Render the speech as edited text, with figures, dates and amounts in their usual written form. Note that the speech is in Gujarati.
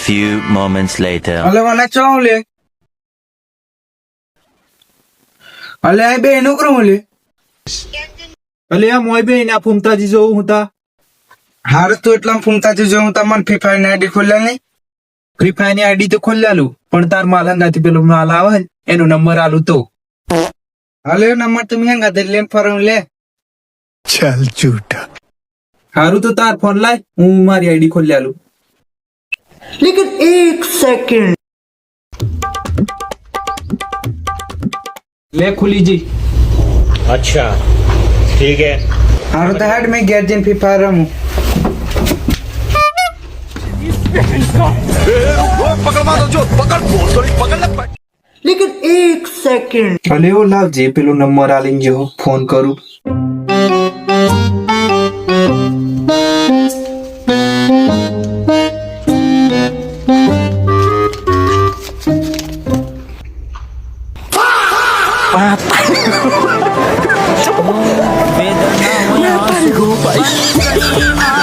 few moments later. અલે મને ચાવ લે અલે આ બે નું કરું લે અલે આ મોય બે ના ફૂમતાજી જોઉં હું તા હાર તું એટલા ફૂમતાજી જો હું તમને ફ્રી ફાયર ની આઈડી ખોલ્યા નહીં ફ્રી ફાયર ની આઈડી તો ખોલ્યાલું પણ તાર માલ હંગાથી પેલો માલ આવે ને એનો નંબર આલું તો અલે નંબર તમે હેંગા દે લેન ફરવું લે चल झूठा હારું તો તાર ફોન લાય હું મારી આઈડી ખોલ્યાલું लेकिन एक सेकंड લે ખુલી જી अच्छा ठीक है હારું તો હેડ મેં ઘેર જઈને ફ્રી ફાયર રમું लेकिन एक सेकंड અલે ઓ લાવજે પેલો નંબર આલીને જો ફોન કરું વેદના